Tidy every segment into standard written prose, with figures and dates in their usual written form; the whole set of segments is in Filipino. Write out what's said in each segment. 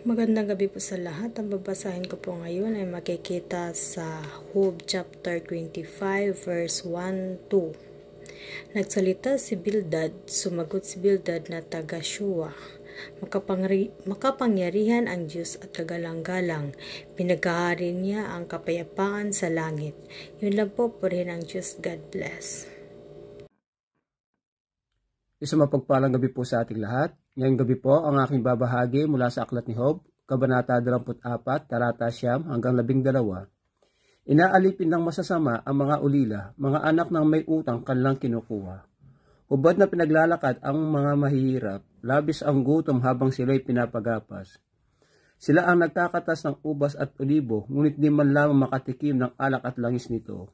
Magandang gabi po sa lahat. Ang babasahin ko po ngayon ay makikita sa Job chapter 25 verse 1-2. Nagsalita si Bildad, sumagot si Bildad na taga Shua. Makapangyarihan ang Diyos at kagalang-galang. Pinaghahari niya ang kapayapaan sa langit. Yun lang po, purihin ang Diyos. God bless. Isang mapagpalang gabi po sa ating lahat. Ngayong gabi po ang aking babahagi mula sa Aklat ni Job, Kabanata 24, Talata 9 hanggang 12. Inaalipin ng masasama ang mga ulila, mga anak ng may utang kanilang kinukuha. Hubad na pinaglalakad ang mga mahihirap, labis ang gutom habang sila'y pinapagapas. Sila ang nagkakatas ng ubas at olibo, ngunit di man lamang makatikim ng alak at langis nito.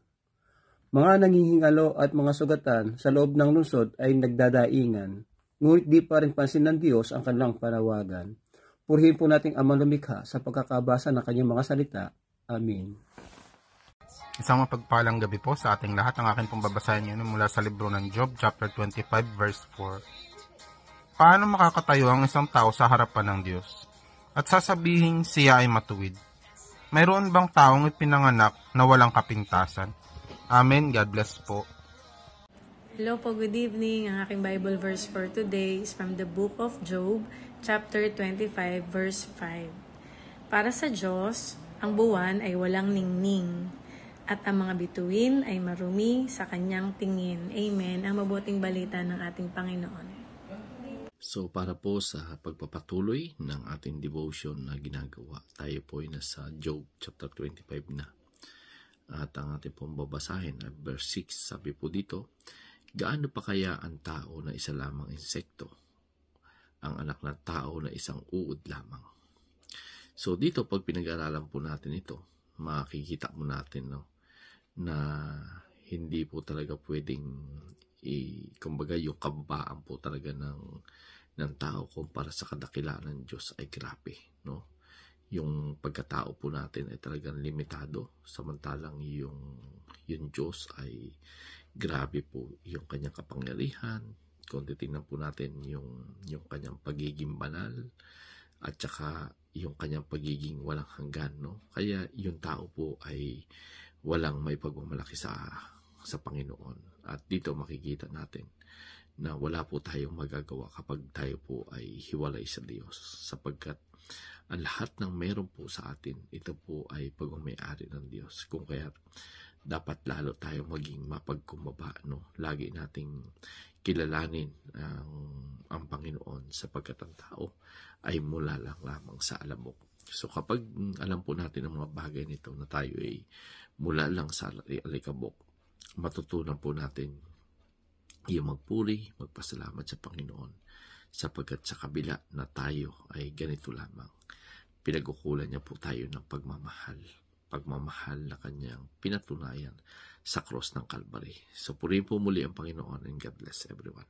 Mga nanghihingalo at mga sugatan sa loob ng lungsod ay nagdadaingan, ngunit di pa rin pansin ng Diyos ang kanilang panawagan. Purihin po nating Amang lumikha sa pagkakabasa ng kanyang mga salita. Amen. Isang mapagpalang gabi po sa ating lahat. Ang akin pong babasahin ngayon mula sa libro ng Job, chapter 25, verse 4. Paano makakatayo ang isang tao sa harapan ng Diyos? At sasabihin siya ay matuwid. Mayroon bang taong ipinanganak na walang kapintasan? Amen. God bless po. Hello po, good evening. Ang aking Bible verse for today is from the book of Job, chapter 25, verse 5. Para sa Diyos, ang buwan ay walang ningning, at ang mga bituin ay marumi sa kanyang tingin. Amen. Ang mabuting balita ng ating Panginoon. So para po sa pagpapatuloy ng ating devotion na ginagawa, tayo po ay nasa Job chapter 25 na. At ang ating pong babasahin ay verse 6, sabi po dito, gaano pa kaya ang tao na isa lamang insekto, ang anak ng tao na isang uod lamang. So dito pag pinag-aralan po natin ito, makikita mo natin na hindi po talaga pwedeng kumbaga yung kababaan po talaga ng tao kumpara sa kadakilaan ng Diyos ay grabe, no? Yung pagkatao po natin ay talagang limitado, samantalang yung Diyos ay grabe po yung kanyang kapangyarihan. Kung titingnan po natin yung kanyang pagiging banal at saka yung kanyang pagiging walang hanggan, no? Kaya yung tao po ay walang may pagmamalaki sa Panginoon. At dito makikita natin na wala po tayong magagawa kapag tayo po ay hiwalay sa Diyos, sapagkat ang lahat ng meron po sa atin, ito po ay pag-umayari ng Diyos. Kung kaya dapat lalo tayo maging mapagkumbaba, no? Lagi nating kilalanin ang Panginoon, sapagkat ang tao ay mula lang lamang sa alamok. So kapag alam po natin ang mga bagay nito na tayo ay mula lang sa alikabok, matutunan po natin yung magpuri, magpasalamat sa Panginoon, sapagkat sa kabila na tayo ay ganito lamang, pinagkukulan niya po tayo ng pagmamahal na kanyang pinatunayan sa cross ng Calvary. So purihin po muli ang Panginoon, and God bless everyone.